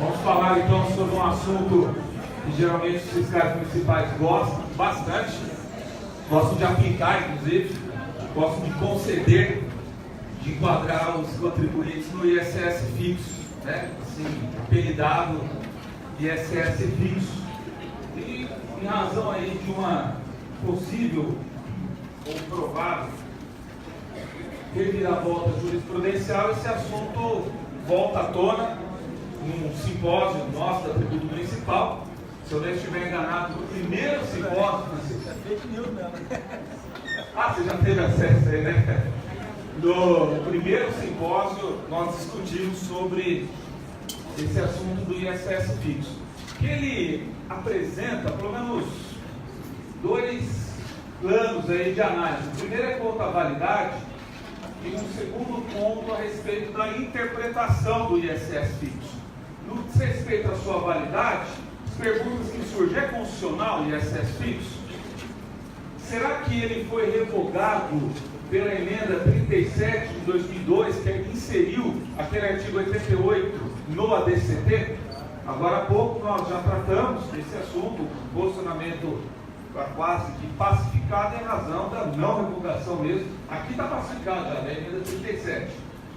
Vamos falar então sobre um assunto que geralmente os fiscais municipais gostam bastante, gostam de aplicar, inclusive, gostam de conceder, de enquadrar os contribuintes no ISS fixo, né? Assim, apelidado ISS fixo. E em razão aí de uma possível ou provável reviravolta jurisprudencial, esse assunto volta à tona num simpósio nosso da Tributo Municipal. Se eu não estiver enganado, no primeiro simpósio, Francisco. É fake news mesmo. Ah, você já teve acesso aí, né? No primeiro simpósio, nós discutimos sobre esse assunto do ISS fixo, que ele apresenta pelo menos dois planos aí de análise. O primeiro é quanto à validade e um segundo ponto a respeito da interpretação do ISS fixo. No que diz respeito à sua validade, as perguntas que surgem: é constitucional o ISS fixo? Será que ele foi revogado pela emenda 37 de 2002, que inseriu aquele artigo 88 no ADCT? Agora há pouco nós já tratamos desse assunto, o posicionamento quase que pacificado em razão da não revogação mesmo. Aqui está pacificado já, da emenda 37.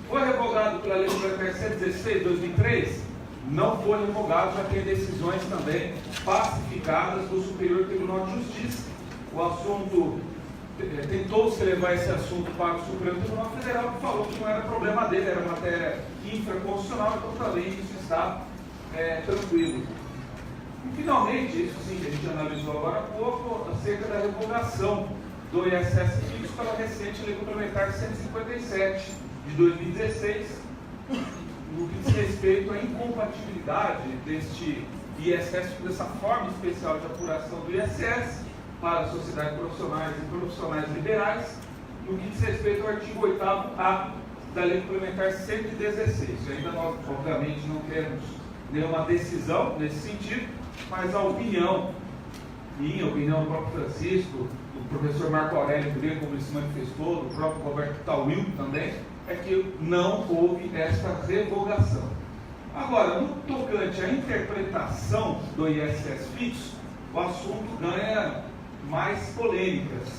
Foi revogado pela Lei Complementar 116 de 2003? Não foi revogado, já tem decisões também pacificadas do Superior Tribunal de Justiça. O assunto, tentou-se levar esse assunto para o Supremo Tribunal Federal, que falou que não era problema dele, era matéria infraconstitucional, então também isso está tranquilo. E finalmente, isso sim que a gente analisou agora há pouco, acerca da revogação do ISS fixo pela recente Lei Complementar 157 de 2016, no que diz respeito à incompatibilidade deste ISS, dessa forma especial de apuração do ISS para sociedades profissionais e profissionais liberais, no que diz respeito ao artigo 8º-A da Lei Complementar 116. Ainda nós, obviamente, não temos nenhuma decisão nesse sentido, mas a opinião, minha opinião, do próprio Francisco, do professor Marco Aurélio Grego, como ele se manifestou, do próprio Roberto Tawil também, é que não houve esta revogação. Agora, no tocante à interpretação do ISS fixo, o assunto ganha mais polêmicas.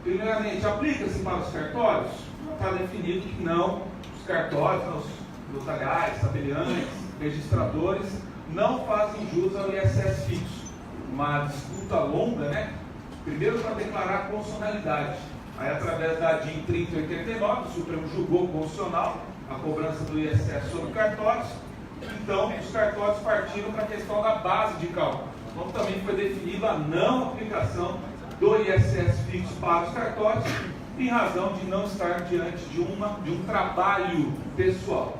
Primeiramente, aplica-se para os cartórios? Está definido que não, os cartórios, os notariais, tabeliães, registradores, não fazem jus ao ISS fixo. Uma disputa longa, né? Primeiro para declarar a constitucionalidade. Aí, através da DIN 3089, o Supremo julgou constitucional a cobrança do ISS sobre cartórios. Então, os cartórios partiram para a questão da base de cálculo. Então, também foi definida a não aplicação do ISS fixo para os cartórios, em razão de não estar diante de um trabalho pessoal.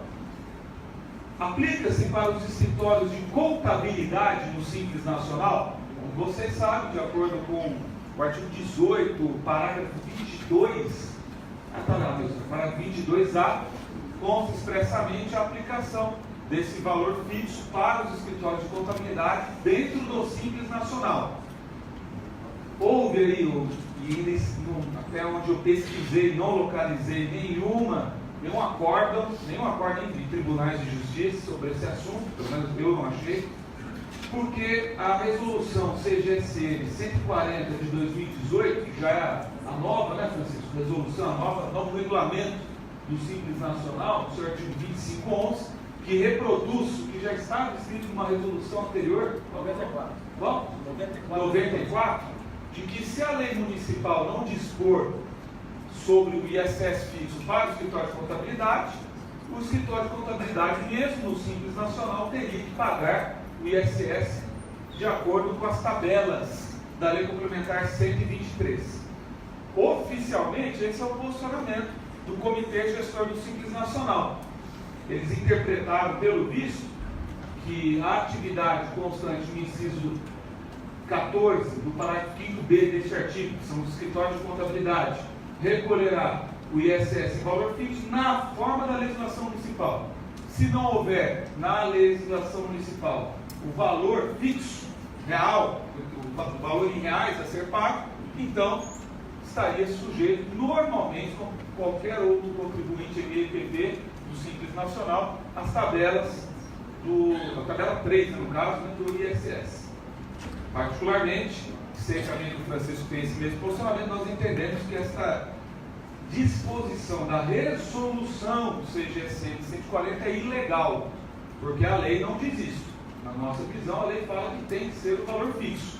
Aplica-se para os escritórios de contabilidade no Simples Nacional? Como vocês sabem, de acordo com o artigo 18, parágrafo 22, parágrafo 22A, consta expressamente a aplicação desse valor fixo para os escritórios de contabilidade dentro do Simples Nacional. Houve aí, até onde eu pesquisei, não localizei nenhum acórdão entre tribunais de justiça sobre esse assunto, pelo menos eu não achei, porque a resolução CGSN 140 de 2018, que já é a nova, né, Francisco? Resolução, novo regulamento do Simples Nacional, o seu artigo 2511, que reproduz o que já estava escrito numa resolução anterior, 94. Bom? 94, de que se a lei municipal não dispor sobre o ISS fixo para o escritório de contabilidade, o escritório de contabilidade, mesmo no Simples Nacional, teria que pagar o ISS de acordo com as tabelas da Lei Complementar 123. Oficialmente, esse é o posicionamento do Comitê Gestor do Simples Nacional. Eles interpretaram, pelo visto, que a atividade constante no inciso 14 do parágrafo 5b deste artigo, que são os escritórios de contabilidade, recolherá o ISS em valor fixo na forma da legislação municipal. Se não houver na legislação municipal o valor fixo, real, o valor em reais a ser pago, então estaria sujeito normalmente, como qualquer outro contribuinte MIPP do Simples Nacional, às tabelas a tabela 3, no caso, do ISS. Particularmente, sei que a amigo Francisco tem esse mesmo posicionamento, nós entendemos que esta disposição da resolução do CGC de 140 é ilegal, porque a lei não diz isso. Na nossa visão, a lei fala que tem que ser o valor fixo.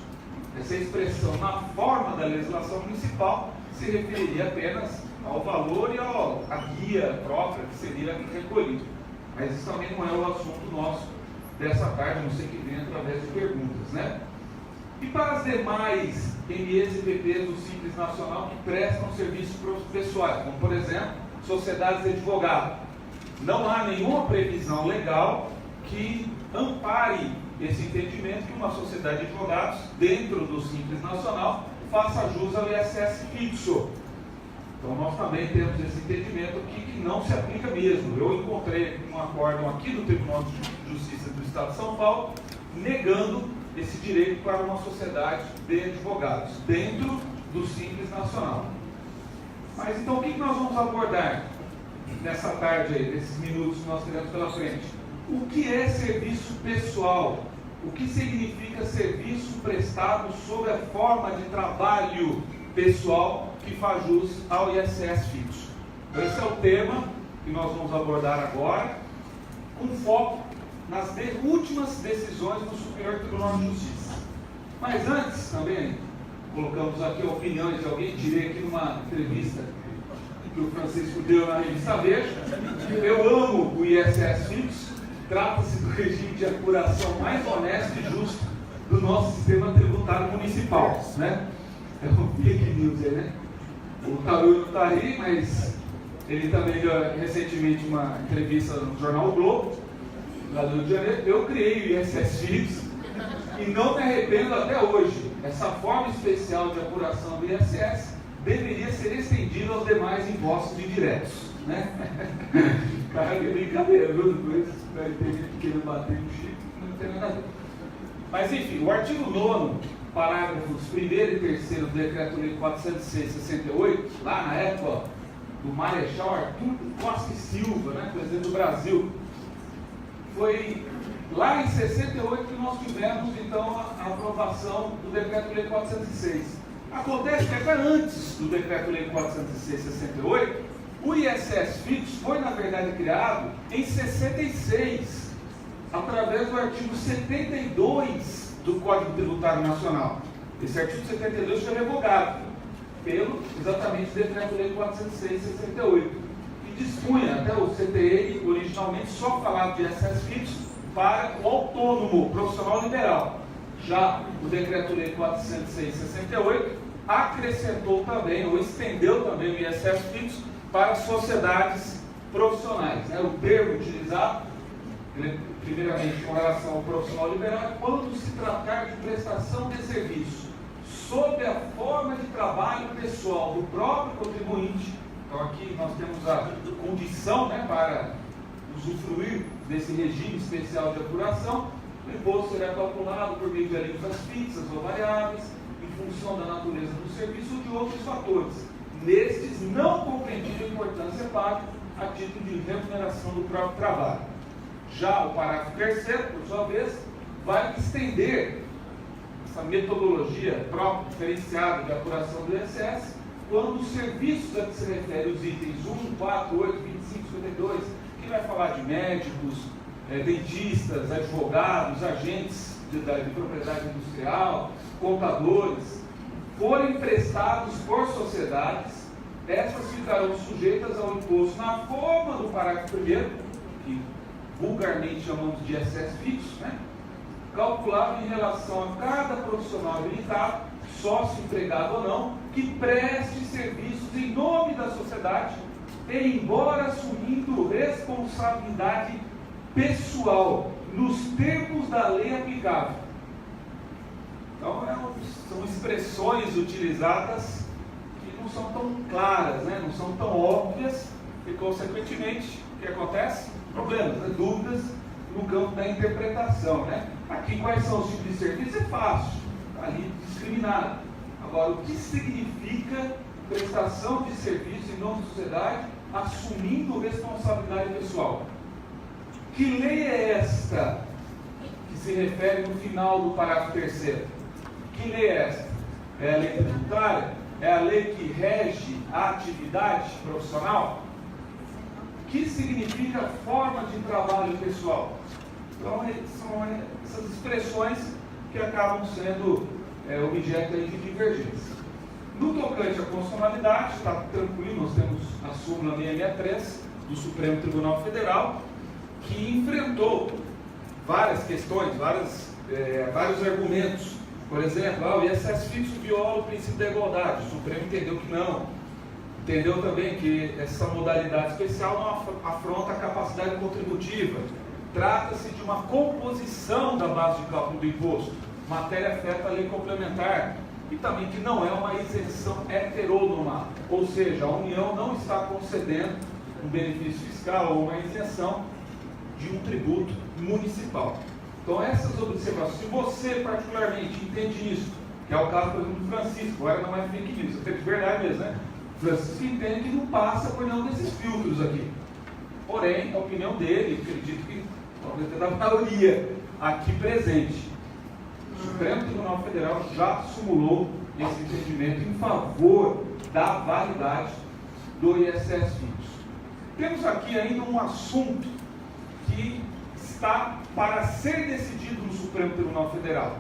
Essa expressão na forma da legislação municipal se referiria apenas ao valor e à guia própria que seria recolhido. Mas isso também não é o assunto nosso dessa tarde, não sei que vem através de perguntas, né? E para as demais MEs e PPs do Simples Nacional que prestam serviços pessoais, como por exemplo, sociedades de advogado, não há nenhuma previsão legal que ampare esse entendimento que uma sociedade de advogados, dentro do Simples Nacional, faça jus ao ISS fixo. Então nós também temos esse entendimento aqui que não se aplica mesmo. Eu encontrei um acórdão aqui do Tribunal de Justiça do Estado de São Paulo, negando esse direito para uma sociedade de advogados, dentro do Simples Nacional. Mas então o que nós vamos abordar nessa tarde aí, nesses minutos que nós teremos pela frente? O que é serviço pessoal? O que significa serviço prestado sob a forma de trabalho pessoal que faz jus ao ISS fixo? Esse é o tema que nós vamos abordar agora, com foco nas últimas decisões do Superior Tribunal de Justiça. Mas antes, também, colocamos aqui opiniões de alguém, tirei aqui numa entrevista que o Francisco deu na revista Veja. Eu amo o ISS fixo, trata-se do regime de apuração mais honesto e justo do nosso sistema tributário municipal, né? É um fake news aí, né? O Taúl não está aí, mas ele também deu recentemente uma entrevista no jornal O Globo, lá do Rio de Janeiro. Eu criei o ISS fixo e não me arrependo até hoje. Essa forma especial de apuração do ISS deveria ser estendida aos demais impostos indiretos, né? Cara, que brincadeira, viu? Depois vai ter gente querendo bater no chip, não tem nada a ver. Mas enfim, o artigo 9º, parágrafos 1º e 3º do Decreto-Lei 406/68, lá na época do Marechal Arthur Costa e Silva, né, presidente do Brasil, foi lá em 68 que nós tivemos então a aprovação do Decreto-Lei 406. Acontece que até antes do Decreto-Lei 406/68, o ISS fixo foi, na verdade, criado em 66, através do artigo 72 do Código Tributário Nacional. Esse artigo 72 foi revogado pelo, exatamente, Decreto-Lei 406/68, que dispunha, até o CTN, originalmente, só falava de ISS fixo para o autônomo profissional liberal. Já o Decreto-Lei 406/68 acrescentou também, ou estendeu também o ISS fixo para sociedades profissionais, né? O termo utilizado, primeiramente com relação ao profissional liberal, é quando se tratar de prestação de serviço sob a forma de trabalho pessoal do próprio contribuinte. Então aqui nós temos a condição, né, para usufruir desse regime especial de apuração. O imposto será calculado por meio de alíquotas fixas ou variáveis, em função da natureza do serviço ou de outros fatores. Nestes, não compreendido a importância paga a título de remuneração do próprio trabalho. Já o parágrafo 3º, por sua vez, vai estender essa metodologia própria, diferenciada de apuração do ISS, quando os serviços a que se refere os itens 1, 4, 8, 25, 52, que vai falar de médicos, dentistas, advogados, agentes de propriedade industrial, contadores, forem prestados por sociedades, essas ficarão sujeitas ao imposto na forma do parágrafo 1º, que vulgarmente chamamos de ISS fixo, né? Calculado em relação a cada profissional habilitado, sócio empregado ou não, que preste serviços em nome da sociedade, e embora assumindo responsabilidade pessoal nos termos da lei aplicável. Então, são expressões utilizadas que não são tão claras, né? Não são tão óbvias, e, consequentemente, o que acontece? Problemas, né? Dúvidas no campo da interpretação, né? Aqui, quais são os tipos de serviços? É fácil, está ali discriminado. Agora, o que significa prestação de serviço em nome da sociedade, assumindo responsabilidade pessoal? Que lei é esta refere no final do parágrafo 3º. Que lei é esta? É a lei tributária? É a lei que rege a atividade profissional? Que significa forma de trabalho pessoal? Então, são essas expressões que acabam sendo objeto aí de divergência. No tocante à constitucionalidade, está tranquilo, nós temos a súmula 663 do Supremo Tribunal Federal, que enfrentou várias questões, vários argumentos. Por exemplo, o ISS fixo viola o princípio da igualdade. O Supremo entendeu que não. Entendeu também que essa modalidade especial não afronta a capacidade contributiva. Trata-se de uma composição da base de cálculo do imposto. Matéria afeta a lei complementar. E também que não é uma isenção heterônoma. Ou seja, a União não está concedendo um benefício fiscal ou uma isenção de um tributo municipal. Então, essas observações, se você particularmente entende isso, que é o caso, por exemplo, do Francisco, agora não é fake news, é de verdade mesmo, né? Francisco entende que não passa por nenhum desses filtros aqui. Porém, a opinião dele, acredito que talvez até da maioria aqui presente, o Supremo Tribunal Federal já simulou esse entendimento em favor da validade do ISS fixo. Temos aqui ainda um assunto que está para ser decidido no Supremo Tribunal Federal.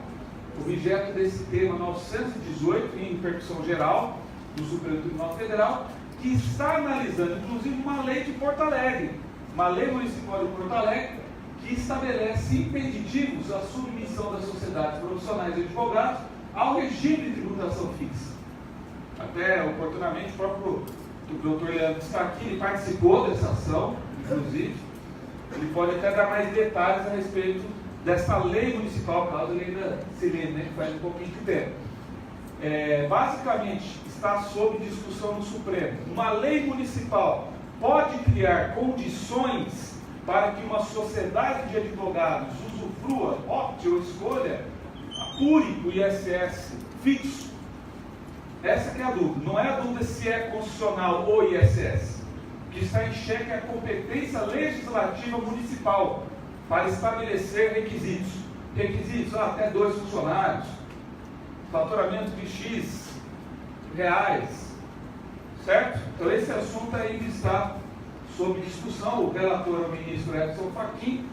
Objeto desse tema 918, em repercussão geral, do Supremo Tribunal Federal, que está analisando, inclusive, uma lei de Porto Alegre, uma lei municipal de Porto Alegre, que estabelece impeditivos à submissão das sociedades profissionais e advogados ao regime de tributação fixa. Até, oportunamente, o próprio doutor Leandro está aqui, ele participou dessa ação, inclusive. Ele pode até dar mais detalhes a respeito dessa lei municipal, caso ele ainda se lembre, né, que faz um pouquinho de tempo. Basicamente, está sob discussão no Supremo. Uma lei municipal pode criar condições para que uma sociedade de advogados usufrua, opte ou escolha, apure o ISS fixo? Essa que é a dúvida. Não é a dúvida se é constitucional o ISS. O que está em xeque é a competência legislativa municipal para estabelecer requisitos. Requisitos, até 2 funcionários, faturamento de X reais, certo? Então esse assunto ainda está sob discussão. O relator, o ministro Edson Fachin,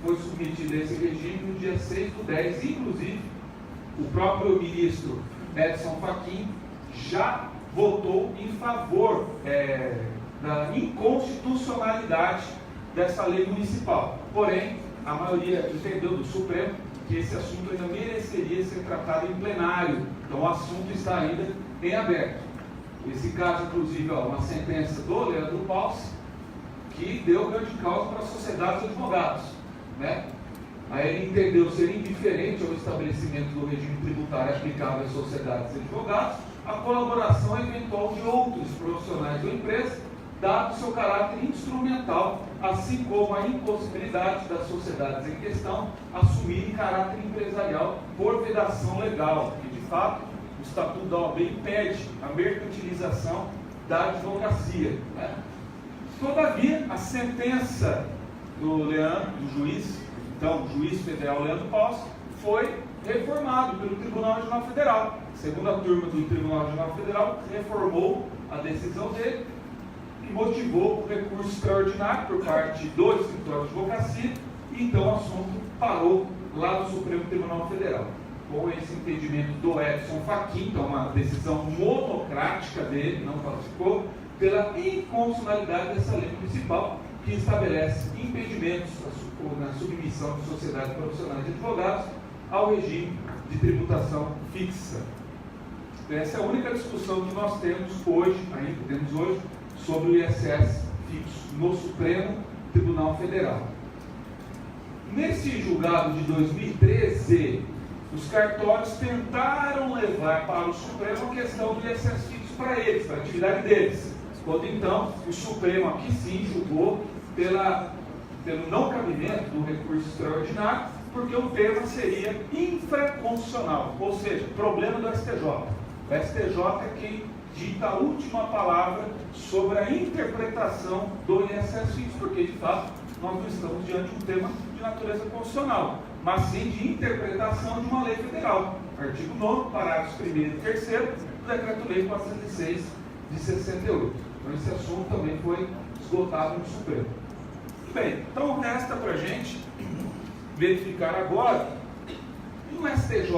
foi submetido a esse regime no dia 6/10, inclusive o próprio ministro Edson Fachin já votou em favor da inconstitucionalidade dessa lei municipal. Porém, a maioria entendeu do Supremo que esse assunto ainda mereceria ser tratado em plenário. Então o assunto está ainda em aberto. Esse caso, inclusive, uma sentença do Leandro Paus, que deu grande causa para as sociedades de advogados, né? Aí ele entendeu ser indiferente ao estabelecimento do regime tributário aplicável às sociedades de advogados a colaboração eventual de outros profissionais da empresa, dado seu caráter instrumental, assim como a impossibilidade das sociedades em questão assumirem caráter empresarial por vedação legal, que de fato o Estatuto da OAB impede a mercantilização da advocacia, né? Todavia, a sentença do juiz federal Leandro Paus, foi reformado pelo Tribunal Regional Federal. A segunda turma do Tribunal Regional Federal reformou a decisão dele e motivou o recurso extraordinário por parte do escritório de advocacia, e então o assunto parou lá no Supremo Tribunal Federal. Com esse entendimento do Edson Fachin, então uma decisão monocrática dele, não participou, pela inconstitucionalidade dessa lei municipal, que estabelece impedimentos na submissão de sociedades profissionais de advogados ao regime de tributação fixa. Essa é a única discussão que nós temos hoje, sobre o ISS fixo no Supremo Tribunal Federal. Nesse julgado de 2013, os cartórios tentaram levar para o Supremo a questão do ISS fixo para eles, para a atividade deles. Quando então o Supremo aqui sim julgou pelo não cabimento do recurso extraordinário, porque o tema seria infraconstitucional, ou seja, problema do STJ. O STJ é quem dita a última palavra sobre a interpretação do ISS fixo, porque de fato nós não estamos diante de um tema de natureza constitucional. mas sim de interpretação de uma lei federal. Artigo 9º, parágrafos 1º e 3º do Decreto-Lei 406 de 68. Então esse assunto também foi esgotado no Supremo. Muito bem, então resta para a gente verificar agora, e no STJ,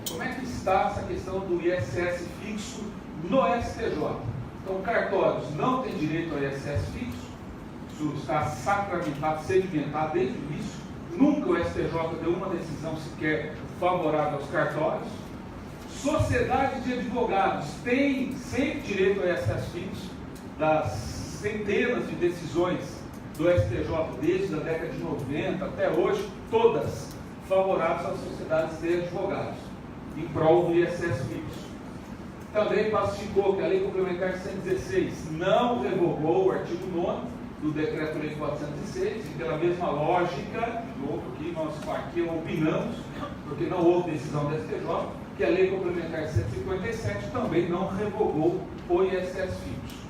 como é que está essa questão do ISS fixo no STJ? Então, cartórios não têm direito ao ISS fixo, isso está sacramentado, sedimentado desde o início. Nunca o STJ deu uma decisão sequer favorável aos cartórios. Sociedade de advogados tem sempre direito ao ISS fixo, das centenas de decisões do STJ desde a década de 90 até hoje, todas favoráveis às sociedades de advogados, em prol do ISS fixo. Também pacificou que a Lei Complementar 116 não revogou o artigo 9º do Decreto-Lei 406, e pela mesma lógica, de novo aqui nós aqui opinamos, porque não houve decisão do STJ, que a Lei Complementar 157 também não revogou o ISS fixo.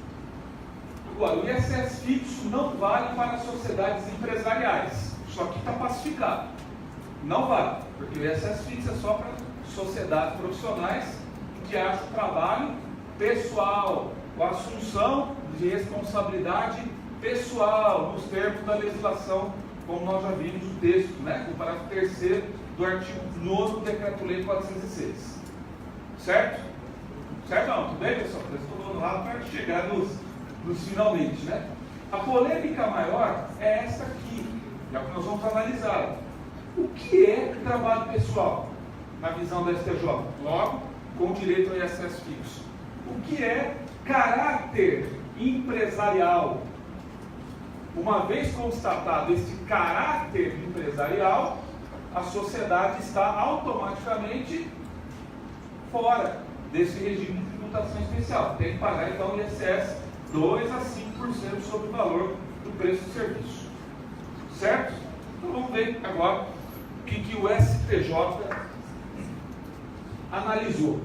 Agora, o ISS fixo não vale para sociedades empresariais, isso aqui está pacificado. Não vale, porque o ISS fixo é só para sociedades profissionais que acham trabalho pessoal, com a assunção de responsabilidade pessoal, nos termos da legislação, como nós já vimos no texto, com o parágrafo 3º do artigo 9º do Decreto-Lei 406. Certo? Certo não? Tudo bem, pessoal? Estou dando lá para chegar nos finalmente, A polêmica maior é essa aqui, é o que nós vamos analisar. O que é trabalho pessoal, na visão da STJ? Logo, com direito ao ISS fixo. O que é caráter empresarial? Uma vez constatado esse caráter empresarial, a sociedade está automaticamente fora desse regime de tributação especial. Tem que pagar então o ISS 2 a 5% sobre o valor do preço do serviço. Certo? Então vamos ver agora o que o STJ analisou.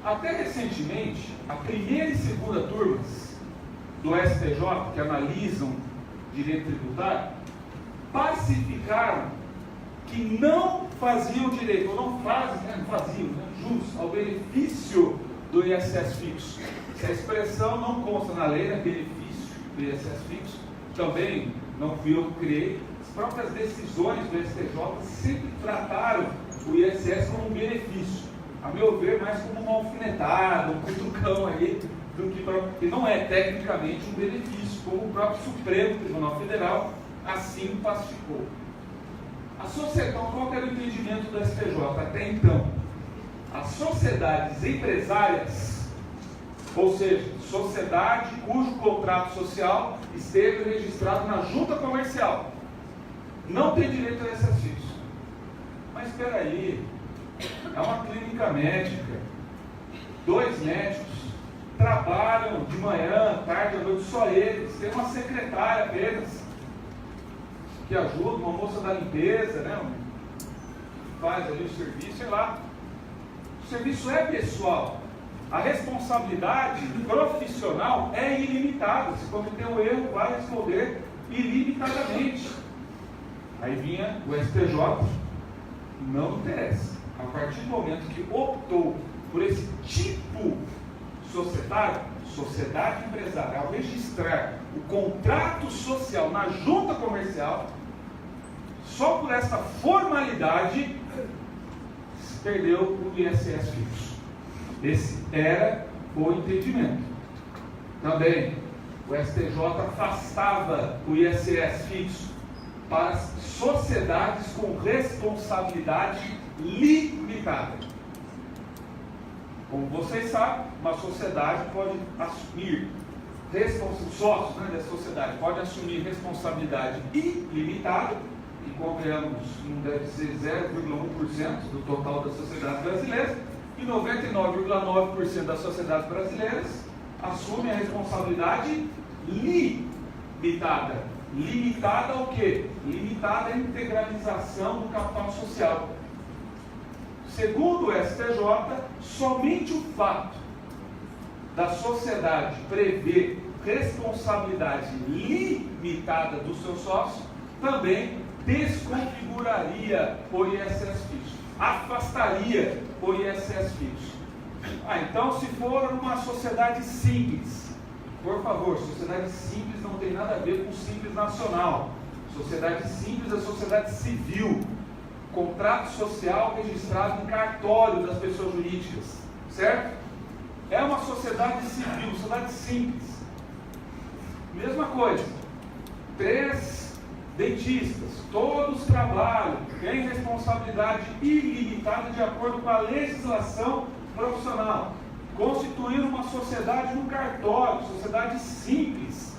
Até recentemente, a primeira e segunda turmas do STJ, que analisam direito tributário, pacificaram que não faziam direito, ou não faziam jus ao benefício do ISS fixo. Essa expressão não consta na lei, benefício do ISS fixo, também não fui eu que criei. As próprias decisões do STJ sempre trataram o ISS como um benefício. A meu ver, mais como uma alfinetada, um cutucão aí, que não é tecnicamente um benefício, como o próprio Supremo Tribunal Federal assim pacificou. Então, qual era o entendimento do STJ até então? As sociedades empresárias, ou seja, sociedade cujo contrato social esteve registrado na junta comercial, não tem direito a ISS fixo. Mas espera aí, é uma clínica médica, 2 médicos trabalham de manhã, tarde, à noite, só eles, tem uma secretária apenas que ajuda, uma moça da limpeza, que faz ali o serviço, sei lá. O serviço é pessoal, a responsabilidade profissional é ilimitada. Se cometer um erro, vai responder ilimitadamente. Aí vinha o STJ, não interessa. A partir do momento que optou por esse tipo societário, sociedade empresarial, registrar o contrato social na junta comercial, só por essa formalidade, perdeu o ISS fixo. Esse era o entendimento. Também, o STJ afastava o ISS fixo para as sociedades com responsabilidade limitada. Como vocês sabem, uma sociedade pode assumir sócios da sociedade pode assumir responsabilidade ilimitada, e convenhamos, não deve ser 0,1% do total das sociedades brasileiras, e 99,9% das sociedades brasileiras assumem a responsabilidade limitada. Limitada ao quê? Limitada à integralização do capital social. Segundo o STJ, somente o fato da sociedade prever responsabilidade limitada do seu sócio também desconfiguraria o ISS fixo, afastaria o ISS fixo. Então, se for uma sociedade simples, por favor, sociedade simples não tem nada a ver com simples nacional. Sociedade simples é sociedade civil, contrato social registrado em cartório das pessoas jurídicas, certo? É uma sociedade civil, sociedade simples. Mesma coisa, 3 dentistas, todos trabalham, têm responsabilidade ilimitada de acordo com a legislação profissional. Constituir uma sociedade no cartório, sociedade simples.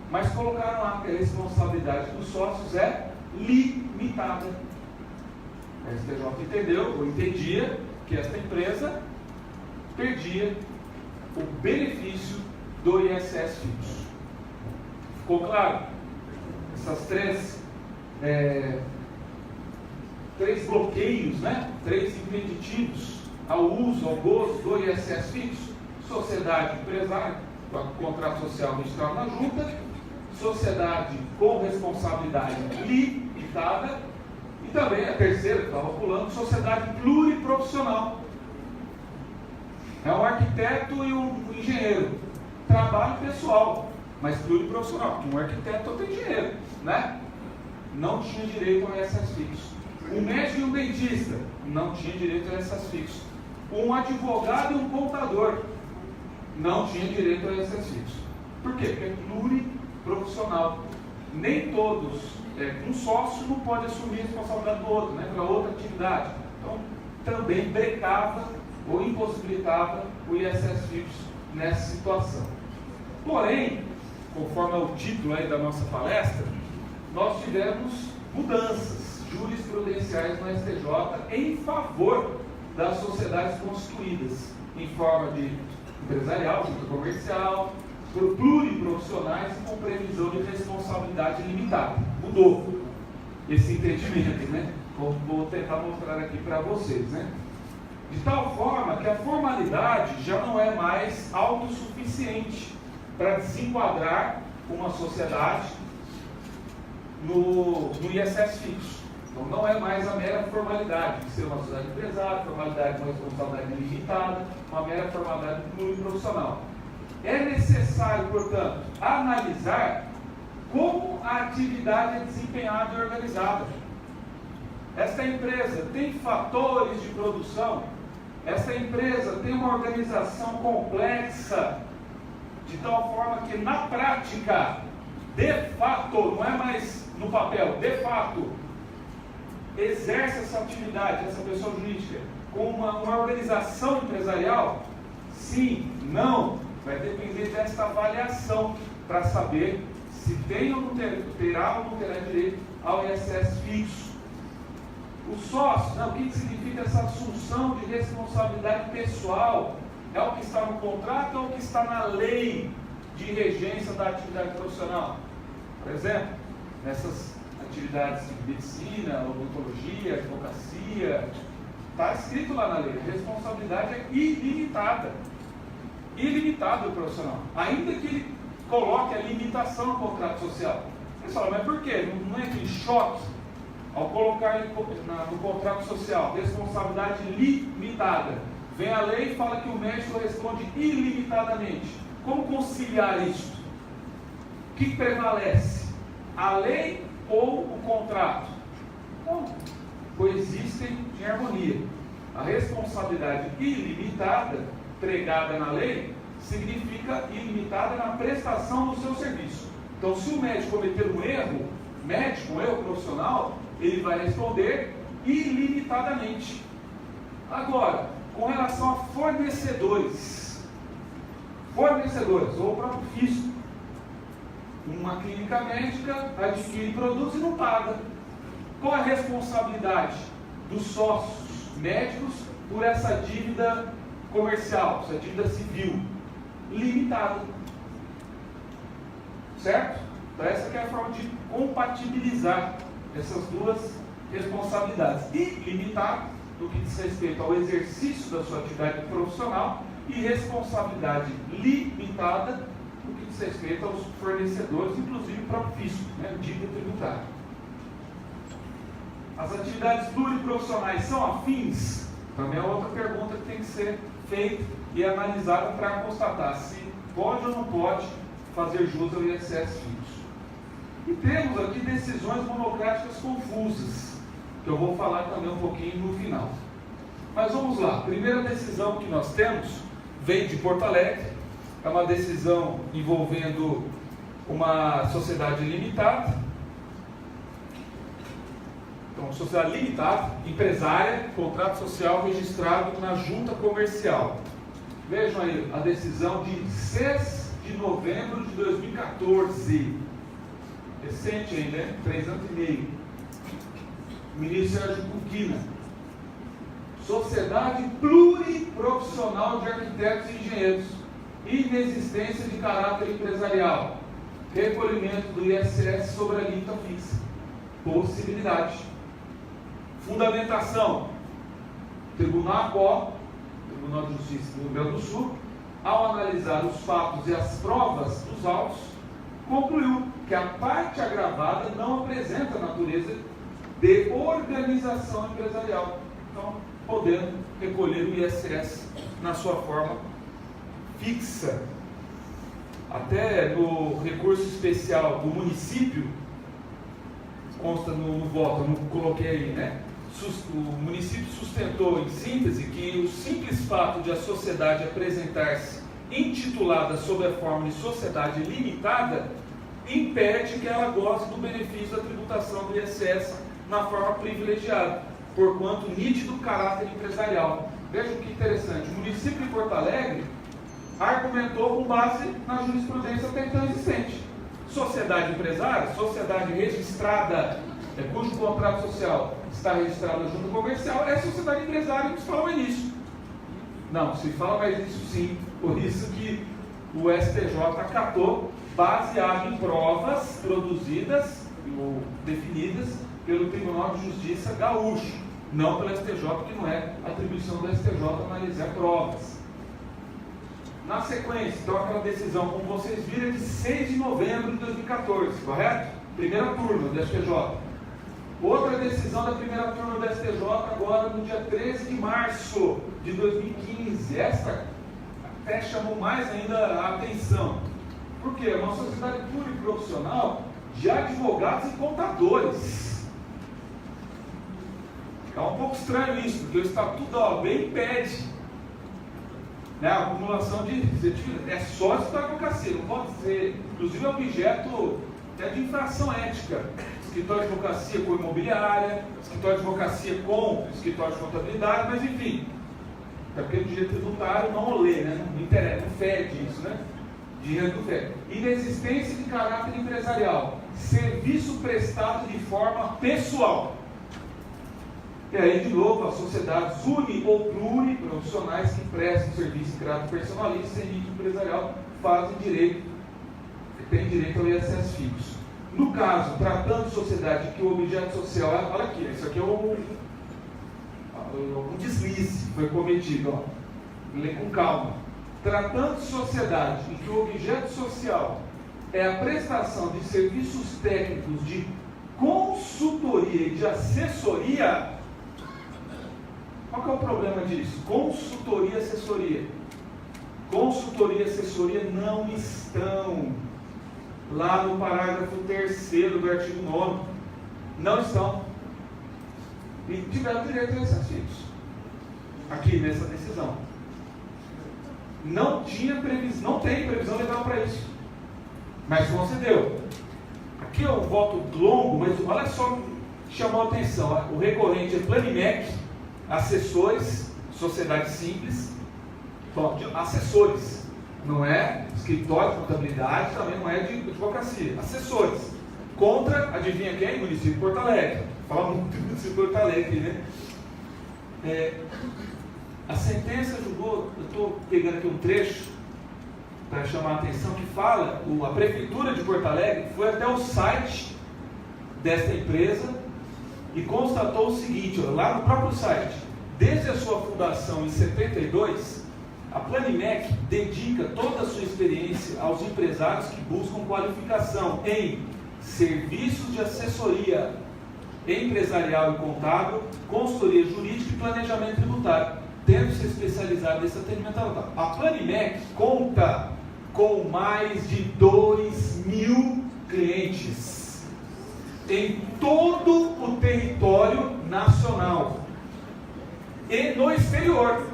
Mas colocaram lá que a responsabilidade dos sócios é limitada. A STJ entendeu, ou entendia, que esta empresa perdia o benefício do ISS fixo. Ficou claro? Essas 3 bloqueios, né? 3 impeditivos ao uso, ao gozo do ISS fixo: sociedade empresária, contrato social registrado na junta, sociedade com responsabilidade limitada, e também a terceira, que estava pulando, sociedade pluriprofissional. É um arquiteto e um engenheiro, trabalho pessoal, mas pluriprofissional. Um arquiteto ou outro engenheiro, né? Não tinha direito ao ISS fixo. Um médico e um dentista não tinha direito ao ISS fixo. Um advogado e um contador não tinha direito ao ISS fixo. Por quê? Porque é pluriprofissional. Nem todos, um sócio não pode assumir a responsabilidade do outro, né, para outra atividade. Então, também brecava ou impossibilitava o ISS fixo nessa situação. Porém, conforme o título aí da nossa palestra, nós tivemos mudanças jurisprudenciais no STJ em favor das sociedades constituídas em forma de empresarial, junta comercial, por pluriprofissionais e com previsão de responsabilidade limitada. Mudou esse entendimento, né? Vou tentar mostrar aqui para vocês, né? De tal forma que a formalidade já não é mais autossuficiente para desenquadrar uma sociedade no ISS fixo. Então não é mais a mera formalidade de ser uma sociedade empresária, formalidade com responsabilidade limitada, uma mera formalidade pluriprofissional. É necessário, portanto, analisar como a atividade é desempenhada e organizada. Esta empresa tem fatores de produção, esta empresa tem uma organização complexa, de tal forma que na prática, de fato, não é mais no papel, de fato, exerce essa atividade, essa pessoa jurídica, com uma organização empresarial? Sim, não. Vai depender desta avaliação para saber se tem ou não terá ou não terá direito ao ISS fixo. O sócio, o que significa essa assunção de responsabilidade pessoal? É o que está no contrato ou o que está na lei de regência da atividade profissional? Por exemplo, nessas atividades de medicina, odontologia, advocacia, está escrito lá na lei, a responsabilidade é ilimitada. Ilimitado o profissional, ainda que ele coloque a limitação no contrato social. Você fala, mas por quê? Não entra em choque ao colocar no contrato social responsabilidade limitada? Vem a lei e fala que o médico responde ilimitadamente. Como conciliar isso? O que prevalece? A lei ou o contrato? Bom, coexistem em harmonia. A responsabilidade ilimitada pregada na lei significa ilimitada na prestação do seu serviço. Então, se o médico cometer um erro profissional, ele vai responder ilimitadamente. Agora, com relação a fornecedores ou o próprio fisco, uma clínica médica adquire produtos e não paga. Qual a responsabilidade dos sócios médicos por essa dívida comercial, essa dívida civil? Limitada. Certo? Então essa que é a forma de compatibilizar essas duas responsabilidades. E limitar no que diz respeito ao exercício da sua atividade profissional e responsabilidade limitada no que diz respeito aos fornecedores, inclusive o próprio fisco, dívida tributária. As atividades pluriprofissionais são afins? Também é outra pergunta que tem que ser feita e analisada para constatar se pode ou não pode fazer jus ao ISS fixo. E temos aqui decisões monocráticas confusas, que eu vou falar também um pouquinho no final. Mas vamos lá, a primeira decisão que nós temos vem de Porto Alegre, é uma decisão envolvendo uma sociedade limitada, então, sociedade limitada, empresária, contrato social registrado na junta comercial. Vejam aí, a decisão de 6 de novembro de 2014, recente ainda, né? 3 anos e meio. Ministro Sérgio Cuquina. Sociedade pluriprofissional de arquitetos e engenheiros. Inexistência de caráter empresarial. Recolhimento do ISS sobre a alíquota fixa. Possibilidade. Fundamentação. Tribunal ACO, Tribunal de Justiça do Rio Grande do Sul, ao analisar os fatos e as provas dos autos, concluiu que a parte agravada não apresenta natureza de organização empresarial. Então, podendo recolher o ISS na sua forma fixa. Até no recurso especial do município, consta no voto, eu não coloquei aí, né? O município sustentou, em síntese, que o simples fato de a sociedade apresentar-se intitulada sob a forma de sociedade limitada impede que ela goze do benefício da tributação do ISS na forma privilegiada, porquanto nítido caráter empresarial. Vejam que interessante, o município de Porto Alegre argumentou com base na jurisprudência até então existente. Sociedade empresária, sociedade registrada, cujo contrato social está registrado na junta comercial, é sociedade empresária que se fala no início. Não, se fala mais isso sim, por isso que o STJ acatou, baseado em provas produzidas ou definidas pelo Tribunal de Justiça gaúcho, não pelo STJ, que não é atribuição do STJ analisar provas. Na sequência, então, aquela decisão, como vocês viram, é de 6 de novembro de 2014, correto? Primeira turma do STJ. Outra decisão da primeira turma do STJ, agora no dia 13 de março de 2015. Essa até chamou mais ainda a atenção. Por quê? É uma sociedade pluriprofissional de advogados e contadores. É um pouco estranho isso, porque o Estatuto da OAB impede, né, a acumulação de é sócio da advocacia, não pode ser, inclusive é objeto até de infração ética. Escritório de advocacia com imobiliária, escritório de advocacia com escritório de contabilidade, mas enfim, é porque o direito tributário não lê, né? Não interessa, não fede isso, né? Dinheiro não fede. Inexistência de caráter empresarial, serviço prestado de forma pessoal. E aí, de novo, as sociedades uni ou pluriprofissionais que prestam serviço de caráter personalista sem nível empresarial fazem direito, têm direito ao ISS fixo. No caso, tratando de sociedade que o objeto social, olha aqui, isso aqui é um deslize que foi cometido, ó. Lê com calma. Tratando de sociedade em que o objeto social é a prestação de serviços técnicos de consultoria e de assessoria, qual que é o problema disso? Consultoria e assessoria. Consultoria e assessoria não estão lá no parágrafo 3º do artigo 9º. Não estão. E tiveram direito a ISS fixo. Aqui nessa decisão. Não tinha previsão, não tem previsão legal para isso. Mas concedeu. Aqui é um voto longo, mas olha só que chamou a atenção. O recorrente é Planimec, assessores, sociedade simples, bom, assessores. Não é escritório de contabilidade, também não é de advocacia. Assessores. Contra, adivinha quem? Município de Porto Alegre. Fala muito do município de Porto Alegre, né? A sentença julgou, eu estou pegando aqui um trecho para chamar a atenção, que fala, a Prefeitura de Porto Alegre foi até o site desta empresa e constatou o seguinte, ó, lá no próprio site, desde a sua fundação em 72, a Planimec dedica toda a sua experiência aos empresários que buscam qualificação em serviços de assessoria, empresarial e contábil, consultoria jurídica e planejamento tributário, tendo se especializado nesse atendimento. A Planimec conta com mais de 2.000 clientes em todo o território nacional e no exterior,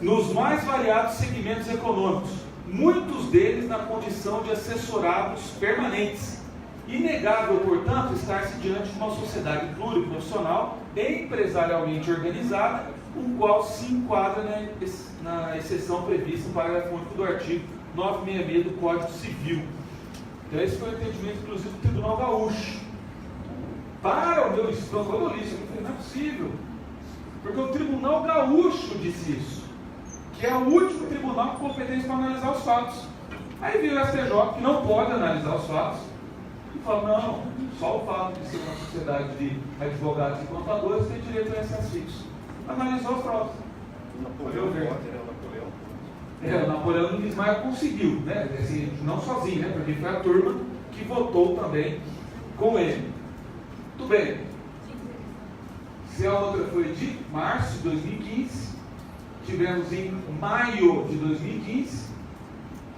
nos mais variados segmentos econômicos, muitos deles na condição de assessorados permanentes. Inegável, portanto, estar-se diante de uma sociedade pluriprofissional e empresarialmente organizada, o qual se enquadra na exceção prevista no parágrafo único do artigo 966 do Código Civil. Então, esse foi o entendimento, inclusive, do Tribunal Gaúcho. Para o meu estômago, quando eu li isso, eu falei, não é possível, porque o Tribunal Gaúcho disse isso, que é o último tribunal com competência para analisar os fatos. Aí veio o STJ, que não pode analisar os fatos, e falou, não, só o fato de ser uma sociedade de advogados e contadores tem direito a acesso fixo. Analisou os fatos. O Napoleão Nunes Maia conseguiu, né? Assim, não sozinho, né? Porque foi a turma que votou também com ele. Muito bem. Se a outra foi de março de 2015, tivemos em maio de 2015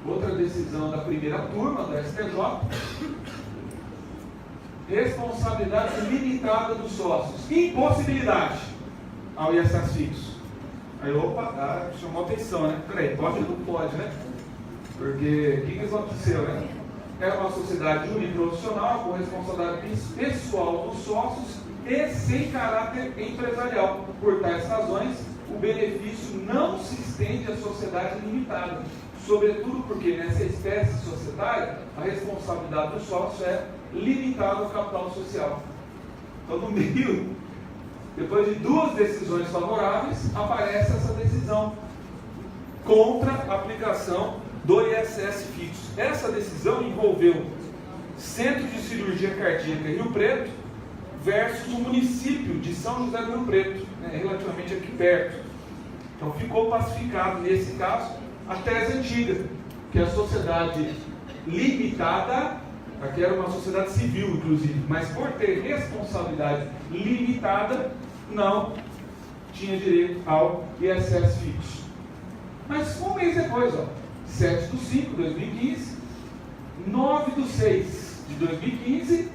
outra decisão da primeira turma da STJ. Responsabilidade limitada dos sócios. Impossibilidade ao ISS fixo. Aí, opa, chamou atenção, né? Peraí, pode ou não pode, né? Porque o que aconteceu, né? Era uma sociedade uniprofissional com responsabilidade pessoal dos sócios e sem caráter empresarial. Por tais razões, o benefício não se estende à sociedade limitada. Sobretudo porque nessa espécie societária, a responsabilidade do sócio é limitada ao capital social. Então, no meio, depois de duas decisões favoráveis, aparece essa decisão contra a aplicação do ISS fixo. Essa decisão envolveu Centro de Cirurgia Cardíaca Rio Preto versus o município de São José do Rio Preto, né, relativamente aqui perto. Então, ficou pacificado nesse caso a tese antiga, que a sociedade limitada, aqui era uma sociedade civil, inclusive, mas por ter responsabilidade limitada, não tinha direito ao ISS fixo. Mas um mês depois, 7/5 de 2015, 9/6 de 2015,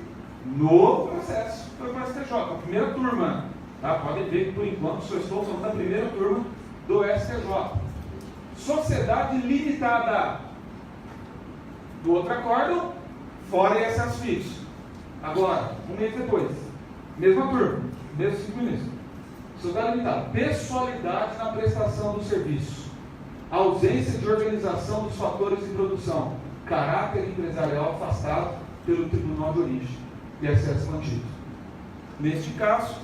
no processo, foi para a STJ, a primeira turma. Tá? Podem ver que por enquanto só estou falando da primeira turma do STJ. Sociedade limitada. Do outro acórdão, fora ISS fixo. Agora, um mês depois, mesma turma, mesmo 5 minutos. Sociedade limitada. Pessoalidade na prestação do serviço. Ausência de organização dos fatores de produção. Caráter empresarial afastado pelo tribunal de origem. ISS mantido. Neste caso,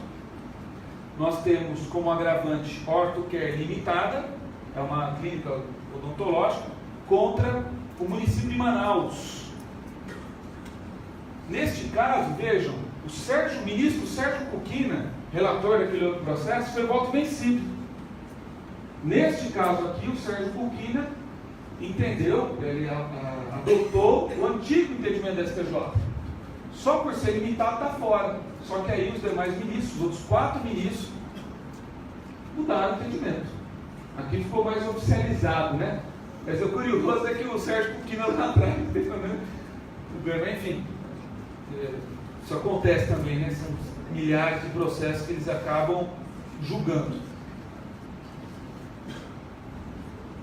nós temos como agravante Ortocare Limitada, é uma clínica odontológica, contra o município de Manaus. Neste caso, vejam, o ministro Sérgio Cuquina, relator daquele outro processo, foi voto vencido. Neste caso aqui, o Sérgio Cuquina entendeu, ele adotou o antigo entendimento da STJ. Só por ser limitado está fora. Só que aí os demais ministros, os outros 4 ministros, mudaram o entendimento. Aqui ficou mais oficializado, né? Mas o curioso é que o Sérgio Cuquina lá atrás, enfim, isso acontece também, né? São milhares de processos que eles acabam julgando.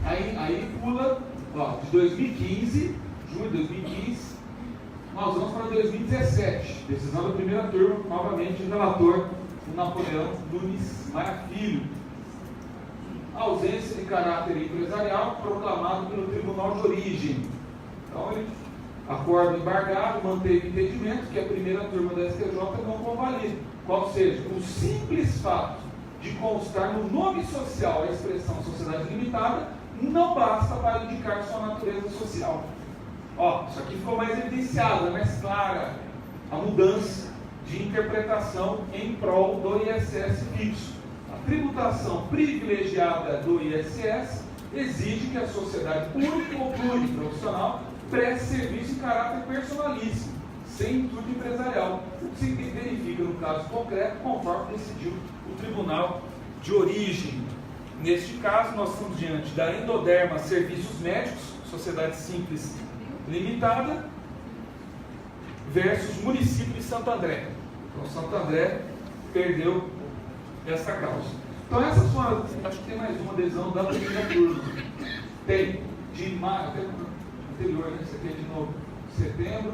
Aí pula, de 2015, junho de 2015, nós vamos para 2017, decisão da primeira turma, novamente o relator, o Napoleão Nunes Maia Filho. Ausência de caráter empresarial proclamado pelo tribunal de origem. Então, ele, acordo embargado, manteve o entendimento que a primeira turma da STJ não convalida. Qual seja, o simples fato de constar no nome social a expressão sociedade limitada não basta para indicar sua natureza social. Isso aqui ficou mais evidenciado, mais clara a mudança de interpretação em prol do ISS fixo. A tributação privilegiada do ISS exige que a sociedade única ou pluriprofissional preste serviço em caráter personalíssimo, sem intuito empresarial, o que se verifica no caso concreto, conforme decidiu o tribunal de origem. Neste caso, nós estamos diante da Endoderma Serviços Médicos, Sociedade Simples Limitada, versus município de Santo André. Então, Santo André perdeu essa causa. Então, essas são as, acho que tem mais uma adesão da primeira turma. Tem de maio, até anterior, né? Esse aqui é de setembro,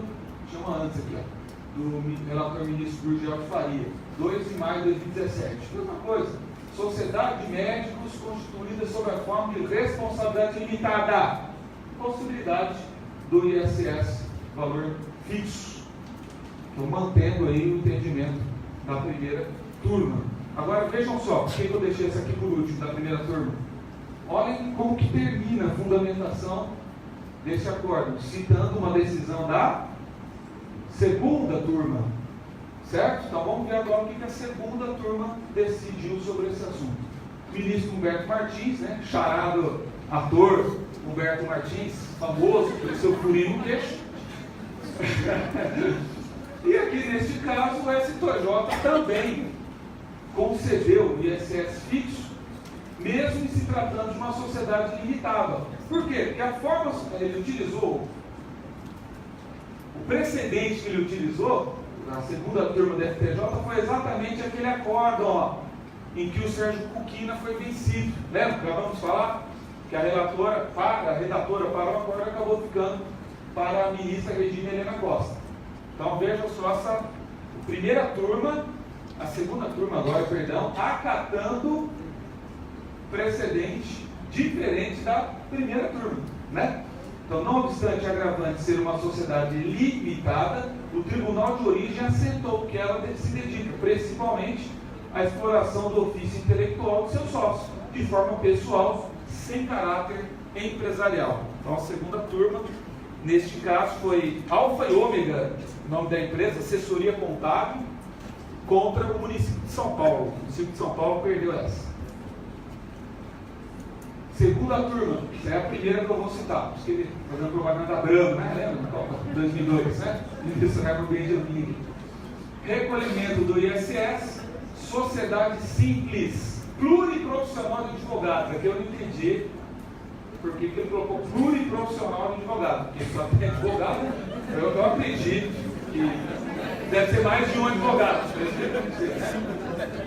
chama antes aqui, ó, do relator ministro Gurgel de Faria, 2 de maio de 2017. Mesma coisa, sociedade de médicos constituída sob a forma de responsabilidade limitada, possibilidade do ISS, valor fixo. Então, mantendo aí o entendimento da primeira turma. Agora, vejam só, por que eu deixei essa aqui por último, da primeira turma? Olhem como que termina a fundamentação desse acordo, citando uma decisão da segunda turma. Certo? Então, vamos ver agora o que a segunda turma decidiu sobre esse assunto. O ministro Humberto Martins, né, charado ator Humberto Martins, famoso pelo seu furinho no queixo. E aqui, neste caso, o STJ também concedeu o ISS fixo, mesmo em se tratando de uma sociedade limitada. Por quê? Porque a forma que ele utilizou, o precedente que ele utilizou, na segunda turma da FTJ, foi exatamente aquele acordo, ó, em que o Sérgio Cuquina foi vencido. Lembra? Acabamos de falar que a redatora para o acordo acabou ficando para a ministra Regina Helena Costa. Então vejam só essa primeira turma, a segunda turma agora, perdão, acatando precedente diferente da primeira turma, né? Então, não obstante a agravante ser uma sociedade limitada, o tribunal de origem aceitou que ela se dedica principalmente à exploração do ofício intelectual de seus sócios, de forma pessoal, sem caráter empresarial. Então, a segunda turma, neste caso, foi Alfa e Ômega, nome da empresa, assessoria contábil, contra o município de São Paulo. O município de São Paulo perdeu essa. Segunda turma, essa é a primeira que eu vou citar, fazendo propaganda da Brahma, né? Lembra? Copa 2002, né? Ministro Raimundo Benjamin. Recolhimento do ISS, sociedade simples, pluriprofissional de advogados. Aqui eu não entendi por que ele colocou pluriprofissional de advogado, porque só tem advogado, eu aprendi que deve ser mais de um advogado.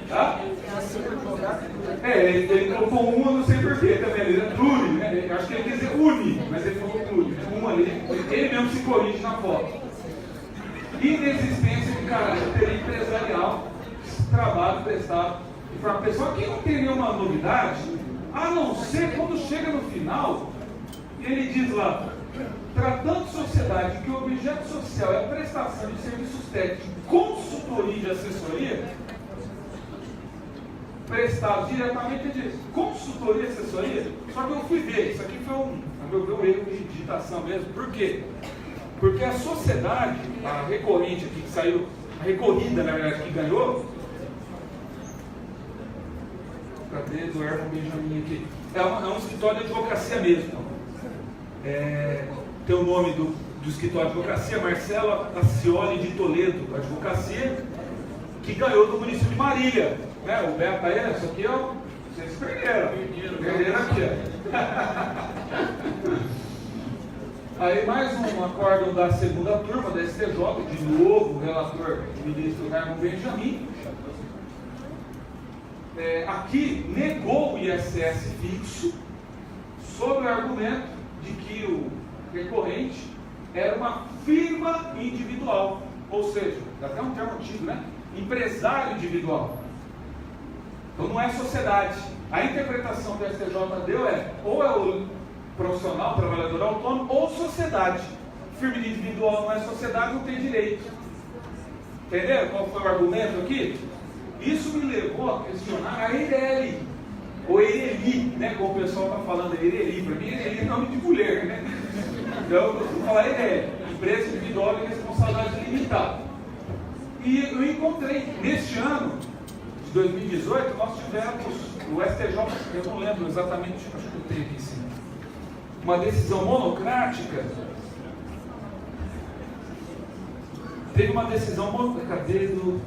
Tá? Ele colocou uma, não sei porquê também, ele é pluri, né? Eu acho que ele quer dizer uni, mas ele falou pluri, uma ali, ele mesmo se corrige na foto. Inexistência de caráter empresarial, trabalho prestado para uma pessoa que não tem nenhuma novidade, a não ser quando chega no final, ele diz lá, tratando de sociedade que o objeto social é a prestação de serviços técnicos, consultoria e de assessoria, prestado diretamente de consultoria e assessoria, só que eu fui ver, isso aqui foi um erro de digitação mesmo. Por quê? Porque a sociedade, a recorrente aqui que saiu, a recorrida na verdade que ganhou, cadê do Herman Benjamin aqui? É um escritório de advocacia mesmo. Tem o nome do escritório de advocacia, Marcelo Acioli de Toledo, advocacia, que ganhou do município de Marília. O Beto aí, isso aqui, ó, vocês perderam aqui, ó. Aí mais um acórdão da segunda turma da STJ, de novo, o relator ministro Raimundo Benjamin. Aqui negou o ISS fixo sob o argumento de que o recorrente era uma firma individual, ou seja, dá até um termo antigo, né? Empresário individual. Então não é sociedade. A interpretação que o STJ deu ou é o profissional, trabalhador autônomo, ou sociedade. Firma individual não é sociedade, não tem direito. Entendeu qual foi o argumento aqui? Isso me levou a questionar a EIRELI, ou EIRELI, né? Como o pessoal está falando, EIRELI, para mim EIRELI é nome de mulher, né? Então eu vou falar EIRELI, Empresa Individual de Responsabilidade Limitada. E eu encontrei, neste ano de 2018, nós tivemos o STJ, eu não lembro exatamente, acho que eu tenho aqui em cima, uma decisão monocrática teve uma decisão, cadê do...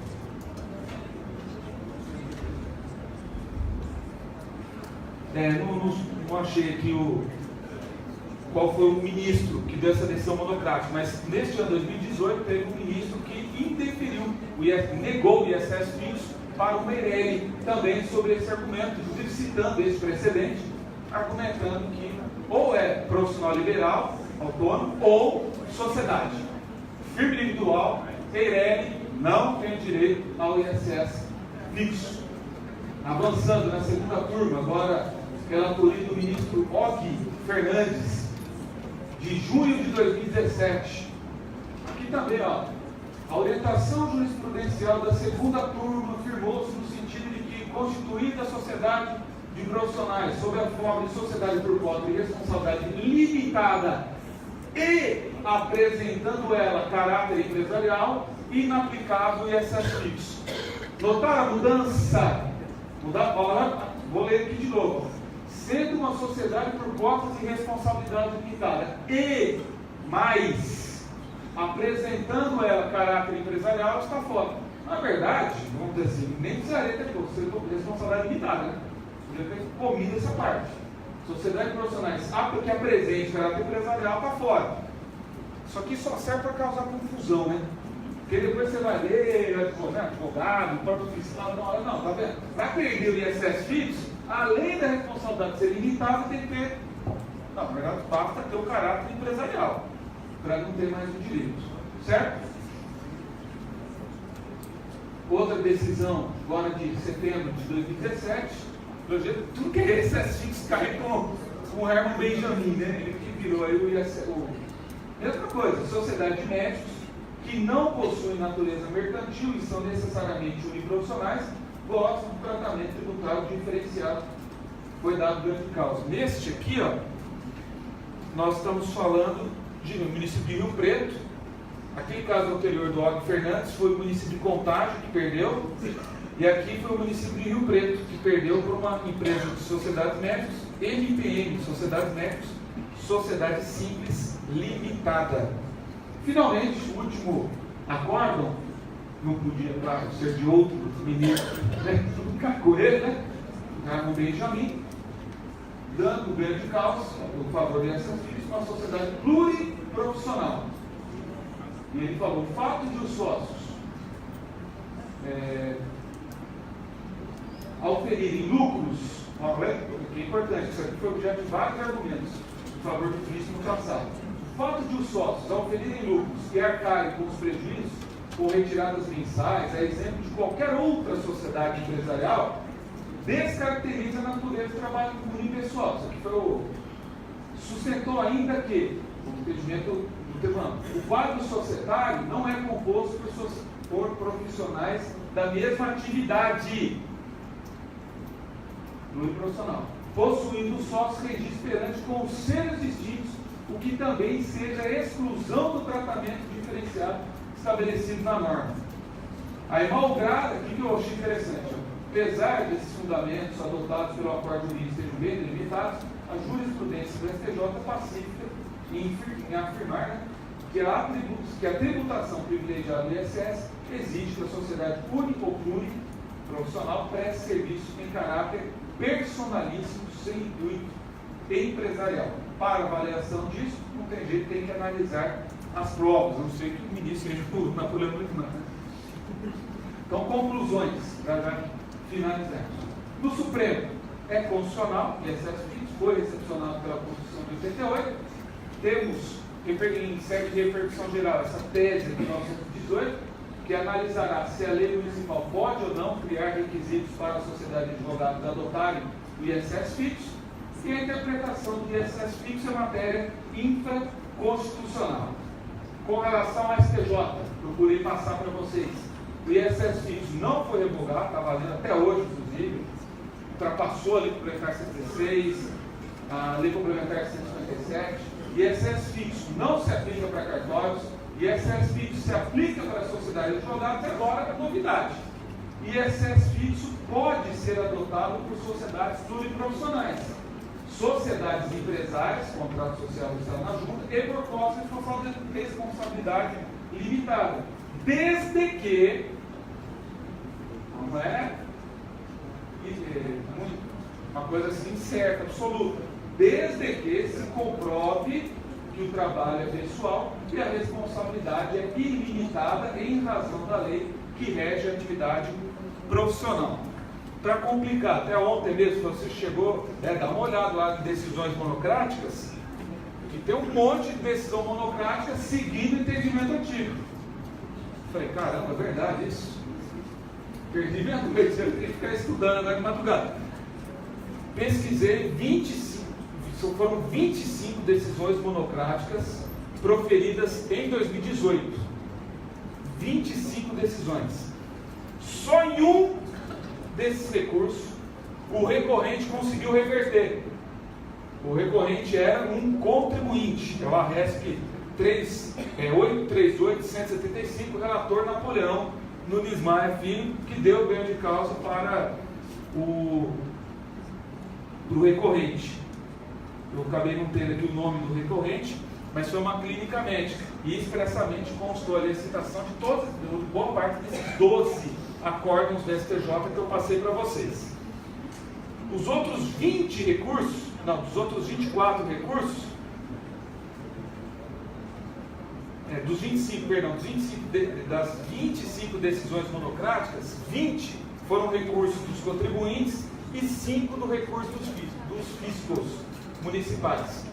não achei aqui qual foi o ministro que deu essa decisão monocrática, mas neste ano 2018 teve um ministro que indeferiu, negou o ISS fixo para o Meirelli, também sobre esse argumento, inclusive citando esse precedente, argumentando que ou é profissional liberal, autônomo, ou sociedade. Firma individual, Meirelli não tem direito ao ISS fixo. Avançando na segunda turma, agora relatoria do ministro Og Fernandes, de junho de 2017. Aqui também, a orientação jurisprudencial da segunda turma afirmou-se no sentido de que, constituída a sociedade de profissionais sob a forma de sociedade por cota e responsabilidade limitada e apresentando ela caráter empresarial, inaplicável e ISS fixo. Notaram a mudança? Vou ler aqui de novo. Sendo uma sociedade por cotas e responsabilidade limitada e mais apresentando ela caráter empresarial, está fora. Na verdade, vamos dizer assim, nem precisaria ter responsabilidade limitada, né? Podia ter comido essa parte. Sociedade de profissionais que apresente caráter empresarial está fora. Isso aqui só serve para causar confusão, né? Porque depois você vai ler, advogado, próprio fiscal, não, tá vendo? Para perder o ISS fixo, além da responsabilidade ser limitada, tem que ter. Não, na verdade, basta ter o caráter empresarial, para não ter mais o direito. Certo? Outra decisão, agora de setembro de 2017, tudo que é ISS fixo cai com o Herman Benjamin, né? Ele que virou aí o ISS. Mesma coisa, sociedade de médicos que não possuem natureza mercantil e são necessariamente uniprofissionais, gozam do tratamento tributário diferenciado, foi dado grande causa. Neste aqui, nós estamos falando do município de Rio Preto. Aquele caso anterior do Og Fernandes foi o município de Contagem que perdeu, e aqui foi o município de Rio Preto que perdeu por uma empresa de sociedades médicas, MPM, Sociedades Médicas, Sociedade Simples Limitada. Finalmente, o último acórdão, não podia, claro, ser de outro ministro, né? Cacoeira, né? Herman Benjamin, dando grande causa, por favor de essas filhas, uma sociedade pluriprofissional. E ele falou: o fato de os sócios auferirem lucros, que é importante, isso aqui foi objeto de vários argumentos em favor do juízo no passado. O fato de os sócios auferirem lucros e arcarem com os prejuízos ou retiradas mensais, a exemplo de qualquer outra sociedade empresarial, descaracteriza a natureza do trabalho comum e pessoal. Isso aqui foi sustentou ainda que o entendimento do tema, o quadro societário não é composto por profissionais da mesma atividade pluriprofissional, possuindo sócios registros perante conselhos distintos, o que também seja a exclusão do tratamento diferenciado estabelecido na norma. Aí, malgrado, aqui que eu achei interessante, apesar desses fundamentos adotados pelo acordo jurídico sejam bem delimitados, a jurisprudência do STJ é pacífica em afirmar que a tributação privilegiada do ISS exige que a sociedade única ou pluriprofissional preste serviço em caráter personalíssimo, sem intuito empresarial. Para avaliação disso, não tem jeito, tem que analisar as provas. Não sei que o ministro seja o Napoleão Bonaparte. Então, conclusões, para já finalizarmos. No Supremo, é constitucional, e ISS fixo foi recepcionado pela Constituição de 88. Temos, em série de repercussão geral, essa tese de 1918, que analisará se a lei municipal pode ou não criar requisitos para a sociedade de advogados adotarem o ISS fixo, e a interpretação do ISS fixo é matéria infraconstitucional. Com relação ao STJ, procurei passar para vocês. O ISS fixo não foi revogado, está valendo até hoje, inclusive, ultrapassou a Lei Complementar 116, a Lei Complementar 157. ISS fixo não se aplica para cartórios, ISS fixo se aplica para a sociedade de advogados, e agora é novidade. ISS fixo pode ser adotado por sociedades pluriprofissionais, sociedades empresárias, contrato social registrado na junta, e por causa de responsabilidade limitada. desde que, não é uma coisa assim certa, absoluta, desde que se comprove que o trabalho é pessoal e a responsabilidade é ilimitada em razão da lei que rege a atividade profissional. Para complicar, até ontem mesmo, você chegou, dá uma olhada lá em decisões monocráticas, e tem um monte de decisão monocrática seguindo o entendimento antigo. Falei, caramba, é verdade isso? Perdi minha noite, eu tenho que ficar estudando agora de madrugada. Pesquisei foram 25 decisões monocráticas proferidas em 2018. 25 decisões. Só em um desses recursos o recorrente conseguiu reverter. O recorrente era um contribuinte, é o ARESP 838-175, relator Napoleão Nunes Maia Filho, que deu ganho de causa para o recorrente. Eu acabei não tendo aqui o nome do recorrente, mas foi uma clínica médica e expressamente constou ali a citação de boa parte desses 12 acórdãos do STJ que eu passei para vocês. Os outros 20 recursos, não, dos outros 24 recursos, das 25 decisões monocráticas, 20 foram recursos dos contribuintes e 5 do recurso dos fiscos municipais.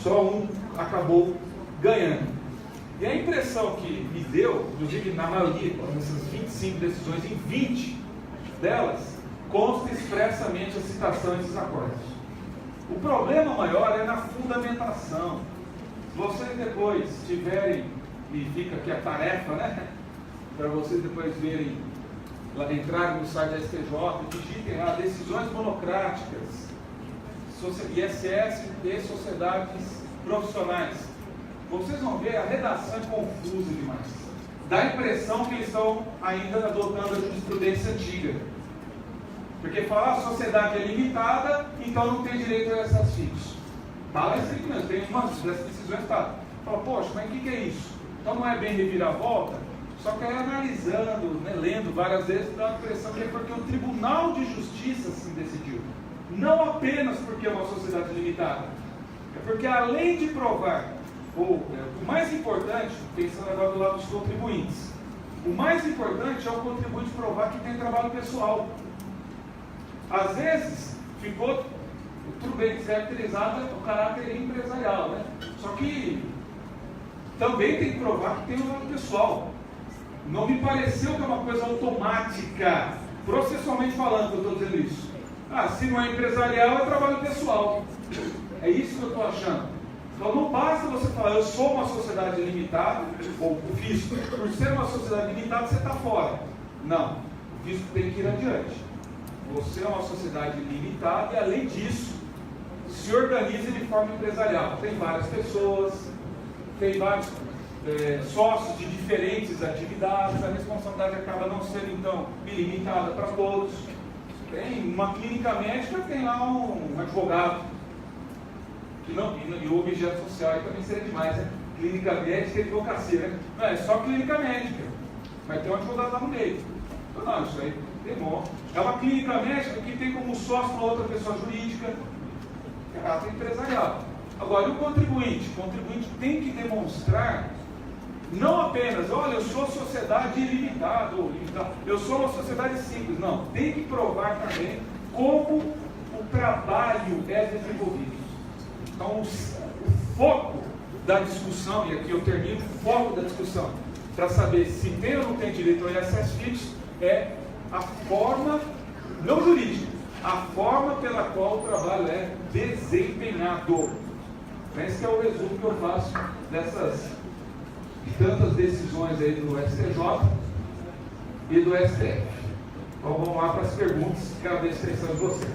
Só um acabou ganhando. E a impressão que me deu, inclusive na maioria, dessas 25 decisões, em 20 delas, consta expressamente a citação desses acordos. O problema maior é na fundamentação. Se vocês depois tiverem, e fica aqui a tarefa, né? Para vocês depois verem, entrarem no site da STJ, digitem lá decisões monocráticas, ISS e sociedades profissionais. Vocês vão ver, a redação é confusa demais. Dá a impressão que eles estão ainda adotando a jurisprudência antiga. Porque falar sociedade é limitada, então não tem direito a ISS fixo. Fala isso aqui mesmo, tem umas dessas decisões, tá? Fala, poxa, mas o que é isso? Então não é bem reviravolta? Só que aí analisando, né, lendo várias vezes, dá a impressão que é porque o Tribunal de Justiça assim decidiu. Não apenas porque é uma sociedade limitada, é porque além de provar, o mais importante, pensando agora do lado dos contribuintes, o mais importante é o contribuinte provar que tem trabalho pessoal. Às vezes, ficou tudo bem caracterizado o caráter empresarial, né? Só que também tem que provar que tem um trabalho pessoal. Não me pareceu que é uma coisa automática, processualmente falando, que eu estou dizendo isso. Se não é empresarial, é trabalho pessoal. É isso que eu estou achando. Então não basta você falar, eu sou uma sociedade limitada, ou o fisco, por ser uma sociedade limitada, você está fora. Não, o fisco tem que ir adiante. Você é uma sociedade limitada e, além disso, se organiza de forma empresarial. Tem várias pessoas, tem vários sócios de diferentes atividades, a responsabilidade acaba não sendo, então, ilimitada para todos. Tem uma clínica médica, tem lá um advogado, e o objeto social aí também seria demais, né? Clínica médica e advocacia, né? Não, é só clínica médica, mas tem um advogado lá no meio. Então, não, isso aí demora. É uma clínica médica que tem como sócio uma outra pessoa jurídica, caráter empresarial. Agora, e o contribuinte? O contribuinte tem que demonstrar, não apenas, olha, eu sou sociedade ilimitada, eu sou uma sociedade simples. Não, tem que provar também como o trabalho é desenvolvido. Então, o foco da discussão, e aqui eu termino, o foco da discussão, para saber se tem ou não tem direito ao ISS fixo, é a forma, não jurídica, a forma pela qual o trabalho é desempenhado. Esse é o resumo que eu faço dessas tantas decisões aí do STJ e do STF. Então vamos lá para as perguntas, quero ver a expressão de vocês.